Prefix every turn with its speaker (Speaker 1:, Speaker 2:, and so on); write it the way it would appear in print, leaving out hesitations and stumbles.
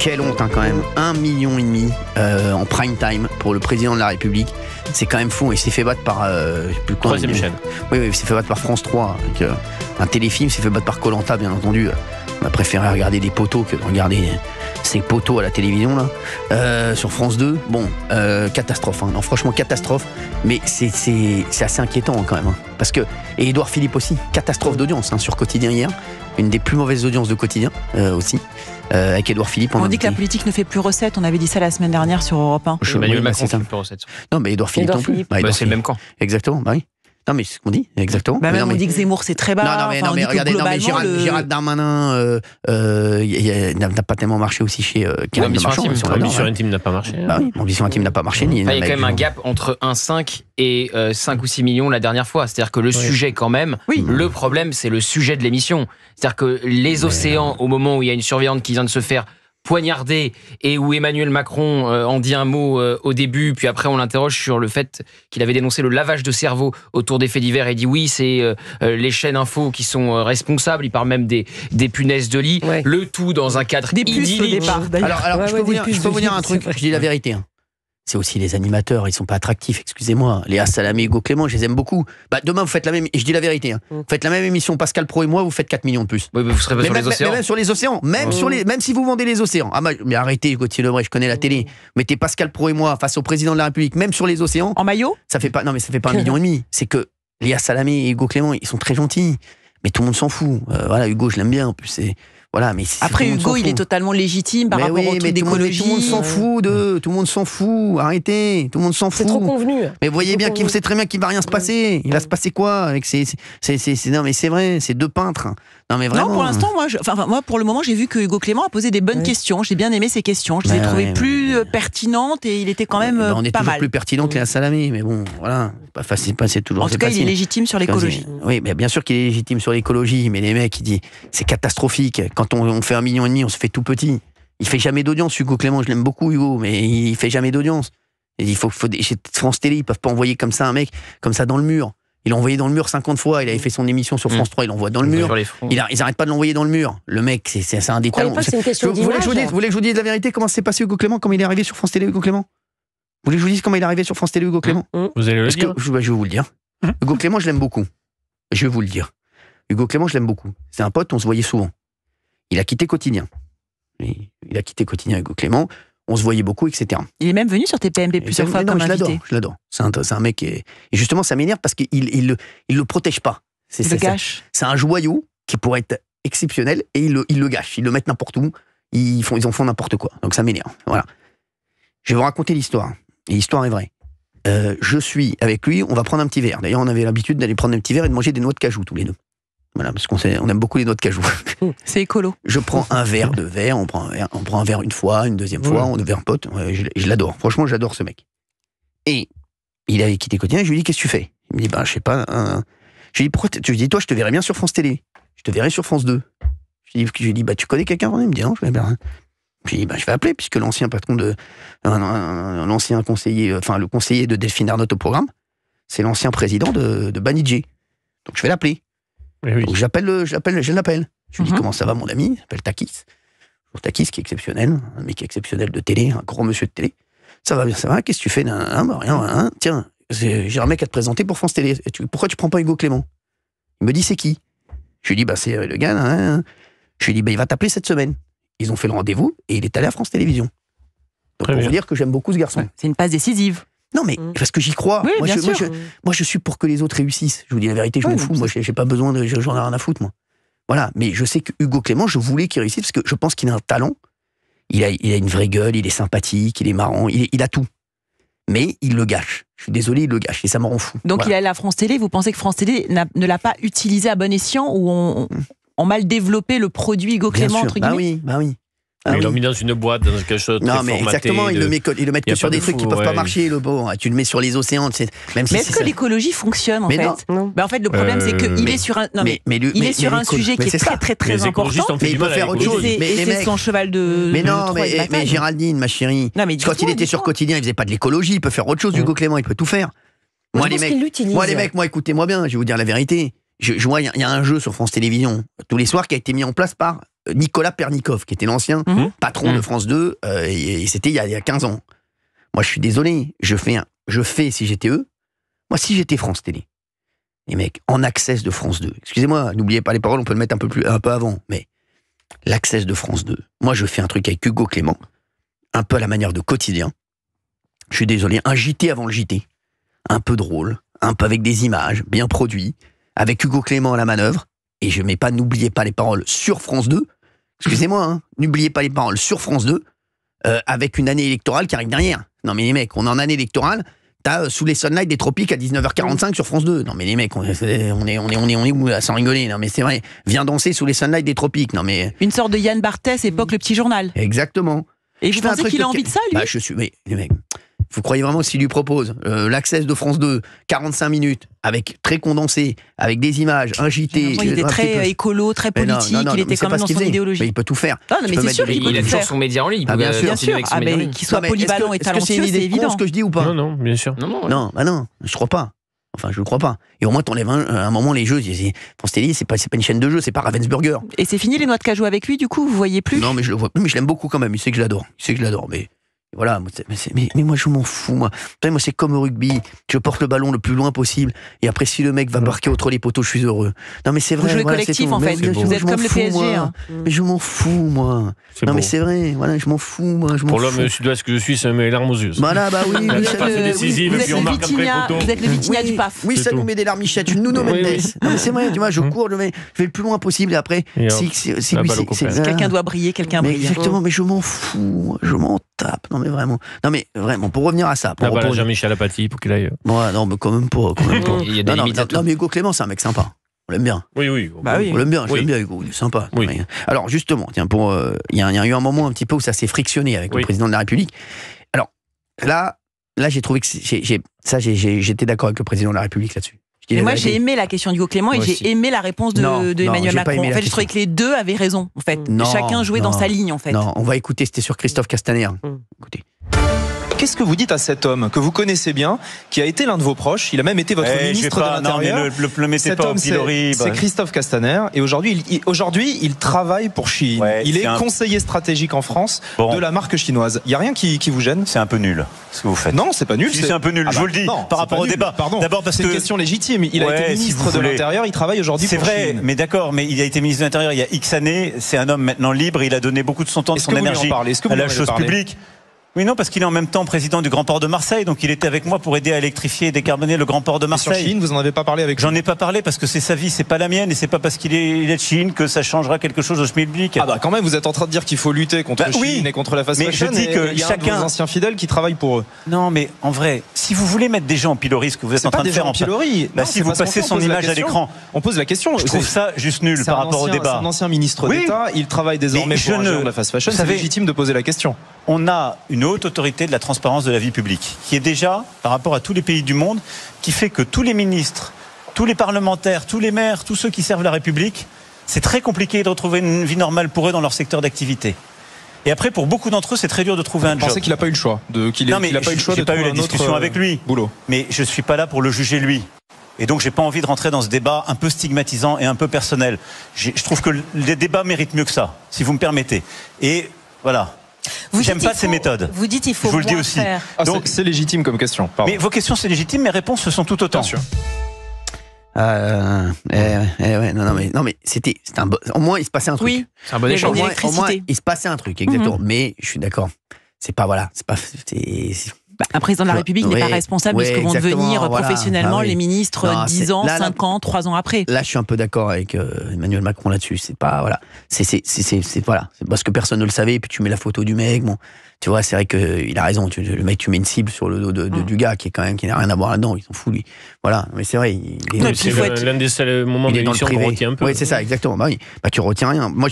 Speaker 1: quelle honte quand même. 1,5 million en prime time pour le président de la République. C'est quand même fou. Il s'est fait battre par...
Speaker 2: Troisième chaîne.
Speaker 1: Oui, il s'est fait battre par France 3. Avec, un téléfilm, il s'est fait battre par Koh-Lanta, bien entendu. On a préféré regarder des poteaux que de regarder ces poteaux à la télévision là. Sur France 2, bon, catastrophe. Non, franchement, catastrophe. Mais c'est assez inquiétant quand même. Parce que, et Édouard Philippe aussi, catastrophe d'audience sur Quotidien hier. Une des plus mauvaises audiences de Quotidien aussi. Avec Édouard Philippe.
Speaker 3: On dit que la politique ne fait plus recette. On avait dit ça la semaine dernière sur Europe 1.
Speaker 2: Emmanuel Macron fait plus recette.
Speaker 1: Non, mais Édouard Philippe non plus.
Speaker 2: C'est le même camp.
Speaker 1: Exactement, bah oui. Non, mais c'est ce qu'on dit, exactement.
Speaker 3: Même on dit que Zemmour c'est très bas.
Speaker 1: Non, mais regardez, Gérald Darmanin n'a pas tellement marché aussi chez
Speaker 2: Ambition intime n'a pas marché.
Speaker 1: Bah oui, Ambition intime n'a pas marché.
Speaker 2: Il y a quand même un gap entre 1,5 et 5 ou 6 millions la dernière fois. C'est-à-dire que le sujet quand même, le problème c'est le sujet de l'émission. C'est-à-dire que les océans, au moment où il y a une surveillante qui vient de se faire poignardé et où Emmanuel Macron en dit un mot au début, puis après on l'interroge sur le fait qu'il avait dénoncé le lavage de cerveau autour des faits divers et dit oui, c'est les chaînes info qui sont responsables, il parle même des punaises de lit, le tout dans un cadre idyllique.
Speaker 1: Alors je peux vous dire un truc, je dis la vérité. C'est aussi les animateurs, ils sont pas attractifs, excusez-moi. Léa Salamé, Hugo Clément, je les aime beaucoup. Demain, vous faites la même, et je dis la vérité, vous faites la même émission, Pascal Pro et moi, vous faites 4 millions de plus.
Speaker 2: Oui, mais vous serez pas sur les océans.
Speaker 1: Même sur les océans, même si vous vendez les océans. Mais arrêtez, Gauthier Lebray, je connais la télé. Mettez Pascal Pro et moi face au président de la République, même sur les océans.
Speaker 3: En maillot ?
Speaker 1: Ça fait pas 1,5 million. C'est que Léa Salamé et Hugo Clément, ils sont très gentils. Mais tout le monde s'en fout. Voilà, Hugo, je l'aime bien, en plus, c'est... Voilà, mais
Speaker 3: après Hugo, il est totalement légitime par rapport au truc d'écologie.
Speaker 1: Tout le monde s'en fout tout le monde s'en fout. Arrêtez, tout le monde s'en fout.
Speaker 4: C'est trop convenu.
Speaker 1: Mais vous voyez bien qu'il sait très bien qu'il va rien se passer. Il va se passer quoi avec non mais c'est vrai, c'est deux peintres. Non mais vraiment.
Speaker 3: Non, pour l'instant, moi pour le moment, j'ai vu que Hugo Clément a posé des bonnes questions. J'ai bien aimé ces questions. Je les ai trouvées plus pertinentes et il était quand même
Speaker 1: on est
Speaker 3: pas
Speaker 1: toujours
Speaker 3: mal.
Speaker 1: plus pertinent que Léa Salamé, mais bon, voilà, c'est pas facile, c'est toujours.
Speaker 3: En tout cas, il est légitime sur l'écologie.
Speaker 1: Oui, mais bien sûr qu'il est légitime sur l'écologie, mais les mecs, ils disent c'est catastrophique. Quand on fait 1,5 million, on se fait tout petit. Il fait jamais d'audience, Hugo Clément. Je l'aime beaucoup, Hugo, mais il fait jamais d'audience. Et il faut chez France Télé, ils peuvent pas envoyer comme ça un mec comme ça dans le mur. Il l'a envoyé dans le mur 50 fois. Il avait fait son émission sur France 3. Il l'envoie dans le mur. Ils arrêtent pas de l'envoyer dans le mur. Le mec, c'est un détail.
Speaker 4: Vous voulez que
Speaker 1: je vous dise la vérité comment s'est passé Hugo Clément, comment il est arrivé sur France Télé, Hugo Clément. Vous voulez que je vous dise comment il est arrivé sur France Télé, Hugo Clément.
Speaker 2: Vous allez le dire.
Speaker 1: Je vais vous le dire. Hugo Clément, je l'aime beaucoup. Je vais vous le dire. Hugo Clément, je l'aime beaucoup. C'est un pote, on se voyait souvent. Il a quitté Quotidien. Il a quitté Quotidien, Hugo Clément. On se voyait beaucoup, etc. Il
Speaker 3: est même venu sur TPMP plusieurs fois comme invité.
Speaker 1: Je l'adore. C'est un mec et justement ça m'énerve parce qu'il le protège pas.
Speaker 3: Il le gâche.
Speaker 1: C'est un joyau qui pourrait être exceptionnel et il le gâche. Ils le mettent n'importe où. Ils en font n'importe quoi. Donc ça m'énerve. Voilà. Je vais vous raconter l'histoire. Et l'histoire est vraie. Je suis avec lui. On va prendre un petit verre. D'ailleurs, on avait l'habitude d'aller prendre un petit verre et de manger des noix de cajou tous les deux. Voilà, parce qu'on aime beaucoup les noix de cajou.
Speaker 3: C'est écolo.
Speaker 1: Je prends un verre de verre, on prend un verre une fois, une deuxième fois, on devient un pote. Je l'adore. Franchement, j'adore ce mec. Et il avait quitté Quotidien, je lui ai dit, qu'est-ce que tu fais? Il me dit, je sais pas. Je lui ai dit, pourquoi tu dis, toi, je te verrais bien sur France Télé. Je te verrais sur France 2. Je lui ai dit, tu connais quelqu'un? Il me dit, non, je vais bien. Puis, je vais appeler, puisque l'ancien patron l'ancien conseiller, le conseiller de Delphine Arnault au programme, c'est l'ancien président de Banijé. Donc, je vais l'appeler.
Speaker 2: Oui.
Speaker 1: Donc je l'appelle. Je lui dis comment ça va mon ami, il s'appelle Takis. Takis qui est exceptionnel, un mec exceptionnel de télé, un grand monsieur de télé. Ça va bien, ça va, qu'est-ce que tu fais? Rien. Tiens, j'ai un mec à te présenter pour France Télé. Pourquoi tu prends pas Hugo Clément? Il me dit c'est qui? Je lui dis c'est le gars. Je lui dis il va t'appeler cette semaine. Ils ont fait le rendez-vous et il est allé à France Télévisions. Donc pour vous dire que j'aime beaucoup ce garçon.
Speaker 3: C'est une passe décisive.
Speaker 1: Non mais parce que j'y crois.
Speaker 3: Oui,
Speaker 1: moi je suis pour que les autres réussissent. Je vous dis la vérité, je m'en fous. Moi j'ai pas besoin j'en ai rien à foutre moi. Voilà, mais je sais que Hugo Clément, je voulais qu'il réussisse parce que je pense qu'il a un talent. Il a une vraie gueule, il est sympathique, il est marrant, il a tout. Mais il le gâche. Je suis désolé, il le gâche et ça me rend fou.
Speaker 3: Donc il est allé à France Télé. Vous pensez que France Télé ne l'a pas utilisé à bon escient ou ont mal développé le produit Hugo Clément entre guillemets?
Speaker 1: Bah oui.
Speaker 2: Ils l'ont mis dans une boîte, dans quelque chose de
Speaker 1: non, mais formaté, exactement, ils le mettent que sur des trucs qui peuvent pas marcher, le bon. Tu le mets sur les océans, même si
Speaker 3: mais est-ce que l'écologie fonctionne en fait? Non. En fait, le problème c'est qu'il est sur un, il est sur un sujet qui est très très important.
Speaker 1: Mais il peut faire autre chose.
Speaker 3: Et c'est son cheval de.
Speaker 1: Mais non, mais Géraldine, ma chérie, quand il était sur Quotidien, il faisait pas de l'écologie, il peut faire autre chose. Hugo Clément, il peut tout faire. Moi les mecs, écoutez-moi bien, je vais vous dire la vérité. Il y a un jeu sur France Télévisions tous les soirs qui a été mis en place par Nicolas Pernikov, qui était l'ancien patron de France 2, et c'était il y a 15 ans. Moi, je suis désolé, je fais, si j'étais eux, moi, si j'étais France Télé, les mecs, en access de France 2, excusez-moi, n'oubliez pas les paroles, on peut le mettre un peu avant, mais l'access de France 2, moi, je fais un truc avec Hugo Clément, un peu à la manière de Quotidien, je suis désolé, un JT avant le JT, un peu drôle, un peu avec des images, bien produit, avec Hugo Clément à la manœuvre, et je mets pas, n'oubliez pas les paroles sur France 2, excusez-moi, hein, n'oubliez pas les paroles sur France 2, avec une année électorale qui arrive derrière. Non mais les mecs, on est en année électorale, t'as Sous les Sunlight des Tropiques à 19h45 sur France 2. Non mais les mecs, on est où là, sans rigoler? Non mais c'est vrai, viens danser Sous les Sunlight des Tropiques. Non mais
Speaker 3: une sorte de Yann Barthès époque Le Petit Journal.
Speaker 1: Exactement.
Speaker 3: Et vous pensez qu'il a envie de ça, lui?
Speaker 1: Bah mais les mecs, vous croyez vraiment que s'il lui propose l'access de France 2, 45 minutes, avec très condensé, avec des images, un JT...
Speaker 3: Il était très écolo, très politique, il était quand même dans son idéologie.
Speaker 1: Mais il peut tout faire.
Speaker 3: Non, mais c'est sûr qu'il peut tout faire.
Speaker 2: Il a toujours son média en ligne.
Speaker 1: Bien sûr.
Speaker 3: Qu'il soit polyvalent et talentueux, c'est évident.
Speaker 1: Ce que je dis ou pas?
Speaker 4: Non, bien sûr.
Speaker 1: Non, je crois pas. Enfin, je ne crois pas. Et au moins, t'enlèves un moment les jeux. France Télé, c'est pas une chaîne de jeux, c'est pas Ravensburger.
Speaker 3: Et c'est fini les noix de cajou avec lui, du coup, vous voyez plus?
Speaker 1: Non, mais je le vois plus, mais je l'aime beaucoup quand même. Il sait que je l'adore. Mais voilà, mais moi je m'en fous, moi. Moi c'est comme au rugby, je porte le ballon le plus loin possible, et après si le mec va marquer entre les poteaux, je suis heureux. Non mais c'est vrai.
Speaker 3: Vous jouez collectif en fait, vous êtes comme le PSG.
Speaker 1: Mais je m'en fous, moi. Non mais c'est vrai, voilà, je m'en fous, moi.
Speaker 4: Pour l'homme sud-ouest que je suis, ça me met les larmes aux yeux.
Speaker 1: Voilà, bah oui.
Speaker 3: Vous êtes le Vitinha du PAF.
Speaker 1: Oui, ça nous met des larmichettes, une Nuno Mendes. Non mais c'est vrai, tu vois, je cours, je vais le plus loin possible, et après, si lui,
Speaker 3: quelqu'un doit briller, quelqu'un brille.
Speaker 1: Exactement, mais je m'en fous, je m'en tape. Non mais vraiment, pour revenir à ça.
Speaker 4: Là, Jean-Michel Apathy pour qu'il aille.
Speaker 1: Ouais, non, mais quand même pas.
Speaker 2: Il y a des limites.
Speaker 1: Non, mais Hugo Clément, c'est un mec sympa. On l'aime bien.
Speaker 4: Oui.
Speaker 1: On l'aime bien, je l'aime bien, Hugo, il est sympa.
Speaker 4: Oui.
Speaker 1: Alors, justement, tiens, il y a eu un moment un petit peu où ça s'est frictionné avec le président de la République. Alors, là, j'ai trouvé que j'étais d'accord avec le président de la République là-dessus.
Speaker 3: Mais moi, j'ai aimé la question d'Hugo Clément et j'ai aimé la réponse de Emmanuel Macron. En fait, je trouvais que les deux avaient raison. En fait, chacun jouait dans sa ligne. En fait.
Speaker 1: Non, on va écouter. C'était sur Christophe Castaner. Écoutez.
Speaker 5: Qu'est-ce que vous dites à cet homme que vous connaissez bien, qui a été l'un de vos proches, il a même été votre ministre de l'Intérieur.
Speaker 6: Non, mais le mettez pas au pilori.
Speaker 5: C'est Christophe Castaner, et aujourd'hui, il travaille pour Shein. Ouais, il est conseiller stratégique en France de la marque chinoise. Il n'y a rien qui vous gêne?
Speaker 6: C'est un peu nul ce que vous faites.
Speaker 5: Non, c'est pas nul.
Speaker 6: C'est un peu nul. Je vous le dis. Par rapport au débat.
Speaker 5: Pardon. D'abord parce que c'est une question légitime. Il a été ministre de l'Intérieur. Il travaille aujourd'hui pour Shein.
Speaker 6: C'est vrai, mais d'accord. Mais il a été ministre de l'Intérieur il y a X années. C'est un homme maintenant libre. Il a donné beaucoup de son temps, de son énergie à la chose publique. Oui, non, parce qu'il est en même temps président du Grand Port de Marseille, donc il était avec moi pour aider à électrifier et décarboner le Grand Port de Marseille.
Speaker 5: Et sur Chine, vous en avez pas parlé avec lui?
Speaker 6: J'en ai pas parlé parce que c'est sa vie, c'est pas la mienne, et c'est pas parce qu'il est de Chine que ça changera quelque chose au schmilblick.
Speaker 5: Ah bah quand même, vous êtes en train de dire qu'il faut lutter contre Chine et contre la fast fashion.
Speaker 6: Mais je dis que
Speaker 5: il y a chacun vos anciens fidèles qui travaillent pour eux.
Speaker 6: Non, mais en vrai, si vous voulez mettre des gens en pilori, ce que vous êtes en train de faire en
Speaker 5: pilori,
Speaker 6: si vous passez son image à l'écran,
Speaker 5: on pose la question.
Speaker 6: Je trouve ça juste nul par rapport au débat.
Speaker 5: C'est un ancien ministre d'État, il travaille désormais pour un géant de la fast fashion. C'est légitime de poser la question.
Speaker 6: On a une haute autorité de la transparence de la vie publique, qui est déjà, par rapport à tous les pays du monde, qui fait que tous les ministres, tous les parlementaires, tous les maires, tous ceux qui servent la République, c'est très compliqué de retrouver une vie normale pour eux dans leur secteur d'activité. Et après, pour beaucoup d'entre eux, c'est très dur de trouver un job.
Speaker 5: Vous pensez qu'il n'a pas eu le choix
Speaker 6: Non, mais j'ai pas eu la discussion avec lui.
Speaker 5: Boulot.
Speaker 6: Mais je suis pas là pour le juger lui. Et donc, j'ai pas envie de rentrer dans ce débat un peu stigmatisant et un peu personnel. Je trouve que les débats méritent mieux que ça, si vous me permettez. Et voilà. J'aime pas ces méthodes.
Speaker 3: Vous dites il faut
Speaker 6: je vous le dis aussi.
Speaker 5: Donc c'est légitime comme question.
Speaker 6: Mais vos questions c'est légitime, mes réponses ce sont tout autant.
Speaker 5: Bien sûr.
Speaker 1: Non mais c'était au moins il se passait un truc.
Speaker 3: Oui.
Speaker 2: C'est un bon échange.
Speaker 1: Au moins il se passait un truc exactement. Mais je suis d'accord. C'est pas
Speaker 3: un président de la République n'est pas responsable de ce que vont devenir professionnellement les ministres 10 ans, 5 ans, 3 ans après.
Speaker 1: Là, je suis un peu d'accord avec Emmanuel Macron là-dessus. C'est pas c'est parce que personne ne le savait. Et puis tu mets la photo du mec. Bon, tu vois, c'est vrai qu'il a raison. Le mec, tu mets une cible sur le dos du gars qui n'a rien à voir là-dedans. Il s'en fout lui. Voilà, mais c'est vrai.
Speaker 4: C'est l'un des seuls moments de l'émission qu'on retient un peu.
Speaker 1: Oui, c'est ça, exactement. Bah oui. Tu retiens rien. Moi,